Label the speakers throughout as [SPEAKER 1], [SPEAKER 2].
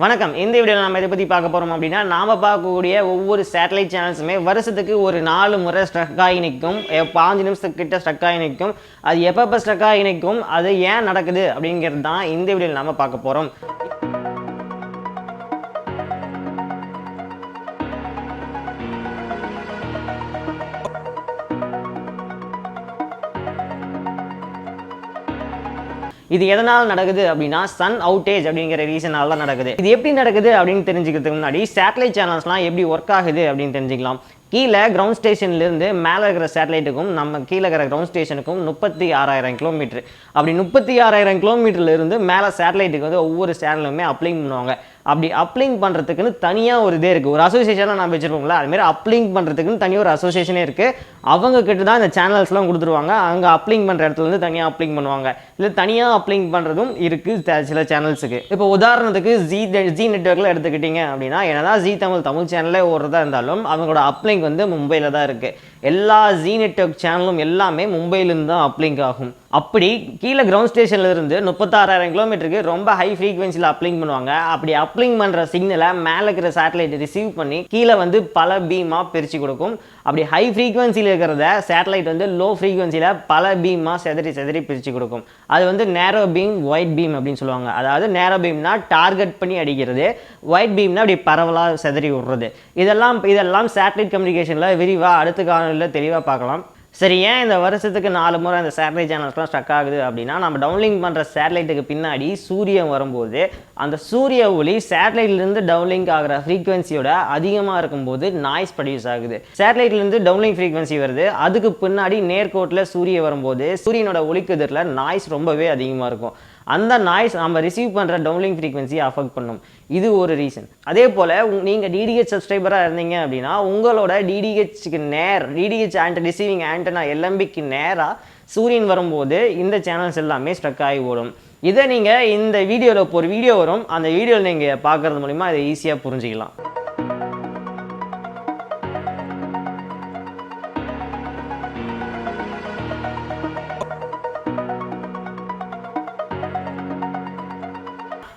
[SPEAKER 1] வணக்கம். இந்த வீடியோவில் நம்ம இதை பற்றி பார்க்க போகிறோம் அப்படின்னா, நாம் பார்க்கக்கூடிய ஒவ்வொரு சேட்டலைட் சேனல்ஸுமே வருஷத்துக்கு ஒரு 4 முறை ஸ்ட்ரக் ஆகி நிற்கும். 5 நிமிஷத்துக்கிட்ட ஸ்ட்ரக் ஆகி நிற்கும். அது எப்போ ஸ்ட்ரக் ஆகி நிற்கும், அது ஏன் நடக்குது அப்படிங்கிறது தான் இந்த வீடியோவில் நாம் பார்க்க போகிறோம். இது எதனால் நடக்குது அப்படின்னா, சன் அவுட்டேஜ் அப்படிங்கிற ரீசனால தான் நடக்குது. இது எப்படி நடக்குது அப்படின்னு தெரிஞ்சுக்கிறதுக்கு முன்னாடி சேட்டலைட் சேனல்ஸ்லாம் எப்படி ஒர்க் ஆகுது அப்படின்னு தெரிஞ்சுக்கலாம். கீழே கிரவுண்ட் ஸ்டேஷன்லேருந்து மேலே இருக்கிற சேட்டலைட்டுக்கும் நம்ம கீழே இருக்கிற கிரவுண்ட் ஸ்டேஷனுக்கும் 36,000 கிலோமீட்டர். அப்படி 36,000 கிலோமீட்டர்லேருந்து மேலே சேட்டலைட்டுக்கு வந்து ஒவ்வொரு சேனலுமே அப்ளிங் பண்ணுவாங்க. அப்படி அப்ளிங் பண்ணுறதுக்குன்னு தனியாக ஒரு இதே இருக்குது, ஒரு அசோசியேஷனாக நம்ம வச்சுருப்போங்களா, அதுமாரி அப்ளிங் பண்ணுறதுக்குன்னு தனியாக ஒரு அசோசியேஷனே இருக்குது. அவங்க கிட்ட தான் இந்த சேனல்ஸ்லாம் கொடுத்துருவாங்க. அங்கே அப்ளிங் பண்ணுற இடத்துல வந்து தனியாக அப்ளிங் பண்ணுவாங்க. இல்லை தனியாக அப்ளிங் பண்ணுறதும் இருக்குது சில சேனல்ஸுக்கு. இப்போ உதாரணத்துக்கு ஜி நெட்வொர்க்கில் எடுத்துக்கிட்டிங்க அப்படின்னா, என்னதான் ஜி தமிழ் சேனலே ஓடுறதா இருந்தாலும் அவங்களோட அப்ளிங் வந்து மும்பையில் தான் இருக்குது. எல்லா ஜி நெட்வொர்க் சேனலும் எல்லாமே மும்பையிலேருந்து தான் அப்ளிங்க் ஆகும். அப்படி கீழே கிரவுண்ட் ஸ்டேஷன்லேருந்து 36,000 கிலோமீட்டருக்கு ரொம்ப ஹை ஃப்ரீக்வன்சியில் அப்ளிங் பண்ணுவாங்க. அப்படி அப்ளிங் பண்ணுற சிக்னலை மேலே இருக்கிற சேட்டலைட் ரிசீவ் பண்ணி கீழே வந்து பல பீமாக பிரித்து கொடுக்கும். அப்படி ஹை ஃப்ரீக்வன்சியில் இருக்கிறத சேட்டலைட் வந்து லோ ஃப்ரீக்வன்சியில் பல பீமாக செதறி பிரித்து கொடுக்கும். அது வந்து நேரோ பீம், ஒயிட் பீம் அப்படின்னு சொல்லுவாங்க. அதாவது நேரோ பீம்னா டார்கெட் பண்ணி அடிக்கிறது, ஒயிட் பீம்னா அப்படி பரவலாக செதறி விடுறது. இதெல்லாம் சேட்டலைட் கம்யூனிகேஷனில் விரிவாக அடுத்த காணொலியில் தெளிவாக பார்க்கலாம். சரி, ஏன் இந்த வருஷத்துக்கு 4 முறை அந்த சேட்டலைட் சேனல்ஸ்லாம் ஸ்ட்ரக் ஆகுது அப்படின்னா, நம்ம டவுன்லிங்க் பண்ணுற சேட்டலைட்டுக்கு பின்னாடி சூரியன் வரும்போது அந்த சூரிய ஒளி சேட்டலைட்லேருந்து டவுன்லிங்க் ஆகிற ஃப்ரீக்வன்சியோட அதிகமாக இருக்கும்போது நாய்ஸ் ப்ரொடியூஸ் ஆகுது. சேட்டலைட்லேருந்து டவுன்லிங்க் ஃப்ரீக்வன்சி வருது, அதுக்கு பின்னாடி நேர்கோட்டில் சூரியன் வரும்போது சூரியனோட ஒளிக்கதிரில் நாய்ஸ் ரொம்பவே அதிகமாக இருக்கும். அந்த நாய்ஸ் நம்ம ரிசீவ் பண்ணுற டவுன்லிங்க் ஃப்ரீக்வன்சியை அஃபெக்ட் பண்ணும். இது ஒரு ரீசன். அதே போல் நீங்கள் டிடிஹெச் சப்ஸ்கிரைபராக இருந்தீங்க அப்படின்னா, உங்களோட டிடிஹெச் ரிசீவிங் ஆண்டனா எல்எம்பிக்கு நேராக சூரியன் வரும்போது இந்த சேனல்ஸ் எல்லாமே ஸ்ட்ரக் ஆகி ஓடும். இதை நீங்கள் இந்த வீடியோவில் இப்போ ஒரு வீடியோ வரும், அந்த வீடியோவில் நீங்கள் பார்க்குறது மூலிமா இதை ஈஸியாக புரிஞ்சிக்கலாம்.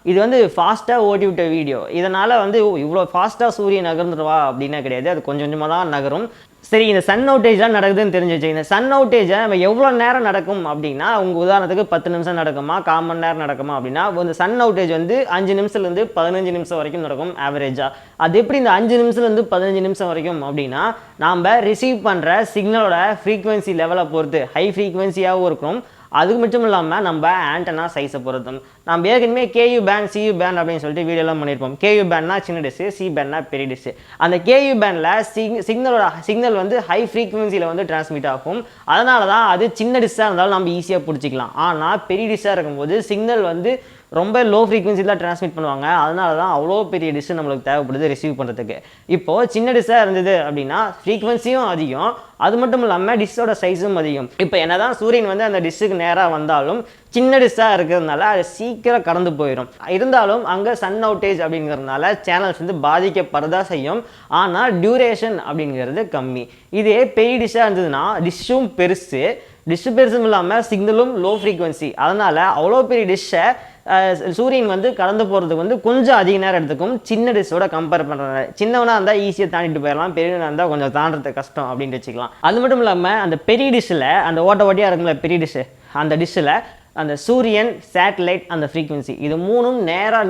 [SPEAKER 1] இது வந்து ஃபாஸ்ட்டாக ஓட்டி விட்ட வீடியோ. இதனால் வந்து இவ்வளோ ஃபாஸ்ட்டாக சூரியன் நகர்ந்துருவா அப்படின்னா கிடையாது, அது கொஞ்சம் கொஞ்சமாக தான் நகரும். சரி, இந்த சன் அவுட்டேஜ்லாம் நடக்குதுன்னு தெரிஞ்சிச்சு. இந்த சன் அவுட்டேஜை நம்ம எவ்வளோ நேரம் நடக்கும் அப்படின்னா, உங்கள் உதாரணத்துக்கு 10 நிமிஷம் நடக்குமா, 1/4 மணி நேரம் நடக்குமா அப்படின்னா, இந்த சன் அவுட்டேஜ் வந்து 5 நிமிஷத்துலேருந்து 15 நிமிஷம் வரைக்கும் நடக்கும் ஆவரேஜாக. அது எப்படி இந்த 5 நிமிஷத்துலேருந்து 15 நிமிஷம் வரைக்கும் அப்படின்னா, நாம் ரிசீவ் பண்ணுற சிக்னலோட ஃப்ரீக்வன்சி லெவலை பொறுத்து ஹை ஃப்ரீக்வன்சியாகவும் இருக்கும். அதுக்கு மட்டும் இல்லாமல் நம்ம ஆண்டனா சைஸை பொறுத்தும். நம்ம ஏற்கனவே கேயூ பேண்ட், சியூ பேண்ட் அப்படின்னு சொல்லிட்டு வீடியோலாம் பண்ணியிருப்போம். கேயூ பேண்ட்னா சின்ன டிஷ்ஷு, சி பேண்ட்னா பெரிய டிஷ்ஷு. அந்த கேயூ பேண்டில் சிக்னல் வந்து ஹை ஃப்ரீக்வன்சியில் வந்து டிரான்ஸ்மிட் ஆகும். அதனால தான் அது சின்ன டிஷ்ஷாக இருந்தாலும் நம்ம ஈஸியாக பிடிச்சிக்கலாம். ஆனால் பெரிய டிஷ்ஷாக இருக்கும்போது சிக்னல் வந்து ரொம்ப லோ ஃப்ரீக்வன்சி தான் டிரான்ஸ்மிட் பண்ணுவாங்க. அதனால தான் அவ்வளோ பெரிய டிஷ்ஷு நம்மளுக்கு தேவைப்படுது ரிசீவ் பண்ணுறதுக்கு. இப்போது சின்ன டிஷ்ஷாக இருந்தது அப்படின்னா ஃப்ரீக்வன்சியும் அதிகம், அது மட்டும் இல்லாமல் டிஷ்ஷோட சைஸும் அதிகம். இப்போ என்ன தான் சூரியன் வந்து அந்த டிஷ்ஷுக்கு நேராக வந்தாலும் சின்ன டிஷ்ஷாக இருக்கிறதுனால அது சீக்கிரம் கடந்து போயிடும். இருந்தாலும் அங்கே சன் அவுட்டேஜ் அப்படிங்கிறதுனால சேனல்ஸ் வந்து பாதிக்கப்படுறதா செய்யும். ஆனால் டியூரேஷன் அப்படிங்கிறது கம்மி. இதே பெரிய டிஷ்ஷாக இருந்ததுன்னா டிஷ்ஷும் பெருசும் இல்லாமல் சிக்னலும் லோ ஃப்ரீக்வன்சி. அதனால் அவ்வளோ பெரிய டிஷ்ஷை சூரியன் வந்து கடந்து போகிறதுக்கு வந்து கொஞ்சம் அதிக நேரம் எடுத்துக்கும் சின்ன டிஷ்ஷோட கம்பேர் பண்ணுறாங்க. சின்னவனாக இருந்தால் ஈஸியாக தாண்டிட்டு போயிடலாம், பெரியவனாக இருந்தால் கொஞ்சம் தாண்டது கஷ்டம் அப்படின்னு வச்சுக்கலாம். அது மட்டும் இல்லாமல் அந்த பெரிய டிஷ்ஷில் அந்த ஓட்டியாக இருக்கும்ல பெரிய டிஷ்ஷு, அந்த டிஷ்ஷில் அந்த சூரியன், சேட்டலைட், அந்த ஃப்ரீக்வன்சி இது மூணும்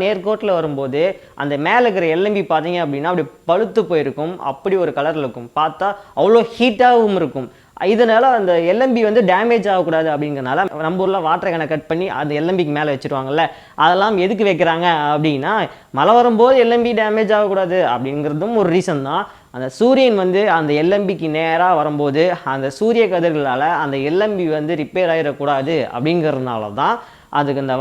[SPEAKER 1] நேர்கோட்டில் வரும்போது அந்த மேலே இருக்கிற எல்எம்பி பார்த்தீங்க அப்படின்னா அப்படி பழுத்து போயிருக்கும். அப்படி ஒரு கலரில் இருக்கும், பார்த்தா அவ்வளோ ஹீட்டாகவும் இருக்கும். இதனால் அந்த எல்எம்பி வந்து டேமேஜ் ஆகக்கூடாது அப்படிங்கிறனால நம்ம ஊரில் வாட்டரை கேனை கட் பண்ணி அந்த எல்எம்பிக்கு மேலே வச்சுருவாங்கல்ல. அதெல்லாம் எதுக்கு வைக்கிறாங்க அப்படின்னா, மழை வரும்போது எல்எம்பி டேமேஜ் ஆகக்கூடாது அப்படிங்கிறதும் ஒரு ரீசன் தான். அந்த சூரியன் வந்து அந்த எல்எம்பிக்கு நேராக வரும்போது அந்த சூரிய கதிர்களால் அந்த எல்எம்பி வந்து ரிப்பேர் ஆகிடக்கூடாது அப்படிங்கிறதுனால தான் அதுக்கு அந்த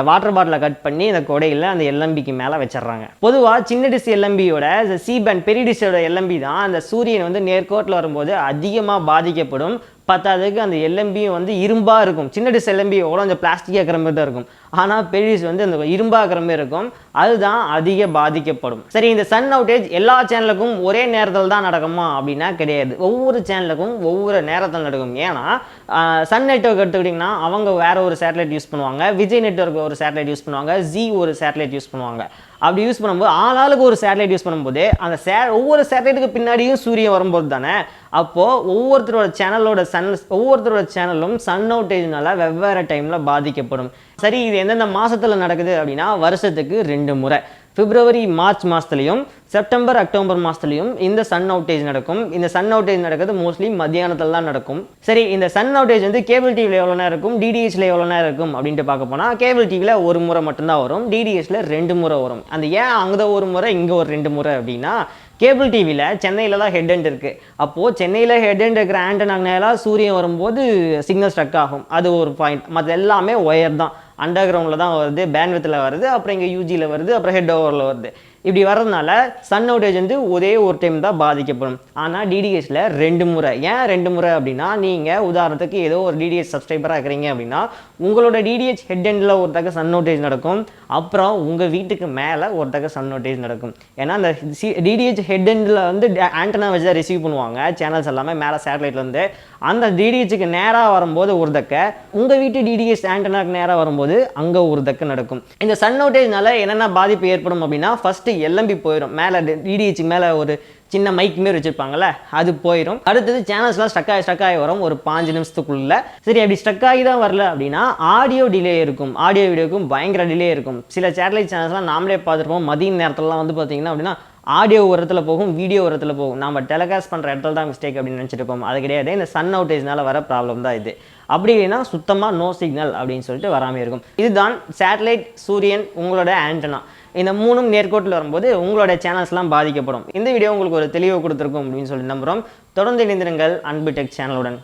[SPEAKER 1] வாட்டர் பாட்டிலை கட் பண்ணி அந்த கொடையில் அந்த எல்எம்பிக்கு மேலே வச்சிடறாங்க. பொதுவாக சின்ன டிஷ் எல்எம்பியோட சி பேண்ட் பெரிய டிஷ்ஷோட எல்எம்பி தான் அந்த சூரியன் வந்து நேர்கோட்டில் வரும்போது அதிகமாக பாதிக்கப்படும். பத்தாவதுக்கு அந்த எல்எம்பியும் வந்து இரும்பாக இருக்கும். சின்ன டிஷ் எல்எம்பி எவ்வளோ அந்த பிளாஸ்டிக் இருக்கிற மாதிரி தான் இருக்கும். ஆனால் பெல்விஸ் வந்து அந்த இரும்பாகிற மாதிரி இருக்கும், அதுதான் அதிக பாதிக்கப்படும். சரி, இந்த சன் அவுட்டேஜ் எல்லா சேனலுக்கும் ஒரே நேரத்தில் தான் நடக்குமா அப்படின்னா கிடையாது. ஒவ்வொரு சேனலுக்கும் ஒவ்வொரு நேரத்தில் நடக்கும். ஏன்னா சன் நெட்வொர்க் எடுத்துக்கிட்டிங்கன்னா அவங்க வேற ஒரு சேட்டலைட் யூஸ் பண்ணுவாங்க, விஜய் நெட்வொர்க் ஒரு சேட்டலைட் யூஸ் பண்ணுவாங்க, ஜி ஒரு சேட்டலைட் யூஸ் பண்ணுவாங்க. அப்படி யூஸ் பண்ணும்போது ஆளாளுக்கு ஒரு சேட்டலைட் யூஸ் பண்ணும்போது அந்த ஒவ்வொரு சேட்டலைட்டுக்கு பின்னாடியும் சூரியன் வரும்போது தானே, அப்போது ஒவ்வொருத்தரோட சேனலும் சன் அவுட்டேஜ்னால வெவ்வேறு டைமில் பாதிக்கப்படும். சரி, இது எந்தெந்த மாதத்தில் நடக்குது அப்படின்னா வருஷத்துக்கு 2 முறை. பிப்ரவரி மார்ச் மாதத்துலையும் செப்டம்பர் அக்டோபர் மாதத்துலையும் இந்த சன் அவுட்டேஜ் நடக்கும். இந்த சன் அவுட்டேஜ் நடக்கிறது மோஸ்ட்லி மத்தியானத்தில் தான் நடக்கும். சரி, இந்த சன் அவுட்டேஜ் வந்து கேபிள் டிவியில் எவ்வளோ நேரம் இருக்கும், டிடிஹெச்சில் எவ்வளோ நேரம் இருக்கும் அப்படின்ட்டு பார்க்க போனால் கேபிள் டிவியில் 1 முறை மட்டும்தான் வரும், டிடிஹெச்சில் 2 முறை வரும். அந்த ஏன் அங்கே 1 முறை இங்கே ஒரு 2 முறை அப்படின்னா, கேபிள் டிவியில் சென்னையில் தான் ஹெட் எண்ட் இருக்குது. அப்போது சென்னையில் ஹெட் எண்ட் இருக்கிற ஆண்டனாங்கலாம் சூரியன் வரும்போது சிக்னல் ஸ்ட்ரக் ஆகும். அது ஒரு பாயிண்ட். மற்ற எல்லாமே ஒயர் தான், அண்டர் கிரவுண்டில் தான் வருது, பேண்ட்வித்தில் வருது, அப்புறம் இங்கே யூஜியில் வருது, அப்புறம் ஹெட் ஓவரில் வருது. இப்படி வர்றதுனால சன் அவுட்டேஜ் வந்து ஒரே ஒரு டைம் தான் பாதிக்கப்படும். ஆனால் டிடிஹெச்சில் 2 முறை. ஏன் 2 முறை அப்படின்னா, நீங்கள் உதாரணத்துக்கு ஏதோ ஒரு டிடிஹெச் சப்ஸ்கிரைபராக இருக்கிறீங்க அப்படின்னா உங்களோட டிடிஹெச் ஹெட் எண்டில் ஒரு தக்க சன் அவுட்டேஜ் நடக்கும், அப்புறம் உங்கள் வீட்டுக்கு மேலே ஒரு தக்க சன் அவுட்டேஜ் நடக்கும். ஏன்னா அந்த டிடிஹெச் ஹெட் எண்டில் வந்து ஆண்டனா வச்சு தான் ரிசீவ் பண்ணுவாங்க சேனல்ஸ் எல்லாமே மேலே சேட்டலைட்லேருந்து. அந்த டிடிஹெச்சுக்கு நேராக வரும்போது ஒரு தக்க, உங்கள் வீட்டு டிடிஹெச் ஆண்டனாக்கு நேராக வரும்போது அங்கே ஒரு தக்க நடக்கும். இந்த சன் அவுட்டேஜ்னால என்னென்ன பாதிப்பு ஏற்படும் அப்படின்னா, ஃபஸ்ட்டு எல்எம்பி போயிடும். மேலே டிடிஹெச்சுக்கு மேலே ஒரு சின்ன மைக் மாரி வச்சுருப்பாங்கல்ல, அது போயிடும். அடுத்தது சேனல்ஸ்லாம் ஸ்ட்ரக் ஆகி வரும் ஒரு 5 நிமிஷத்துக்குள்ள. சரி, அப்படி ஸ்ட்ரக் ஆகி தான் வரல அப்படின்னா ஆடியோ டிலே இருக்கும். ஆடியோ வீடியோக்கும் பயங்கர டிலே இருக்கும். சில சேட்டலைட் சேனல்ஸ்லாம் நாமளே பார்த்துருப்போம், மதிய நேரத்துலலாம் வந்து பார்த்தீங்கன்னா அப்படின்னா ஆடியோ ஒரு இடத்துல போகும், வீடியோ ஒரு இடத்துல போகும். நம்ம டெலிகாஸ்ட் பண்ணுற இடத்துல தான் மிஸ்டேக் அப்படின்னு நினச்சிட்டு இருப்போம். அது கிடையாது, இந்த சன் அவுட்டேஜ்னால வர ப்ராப்ளம் தான் இது. அப்படி இல்லைன்னா சுத்தமாக நோ சிக்னல் அப்படின்னு சொல்லிட்டு வராமல் இருக்கும். இதுதான் சேட்டலைட், சூரியன், உங்களோட ஆண்டனா, இந்த 3ம் நேர்கோட்டில் வரும்போது உங்களோட சேனல்ஸ்லாம் பாதிக்கப்படும். இந்த வீடியோ உங்களுக்கு ஒரு தெளிவு கொடுத்துருக்கும் அப்படின்னு சொல்லி நம்புகிறோம். தொடர்ந்து இணைந்திருங்கள் அன்பு டெக் சேனலுடன்.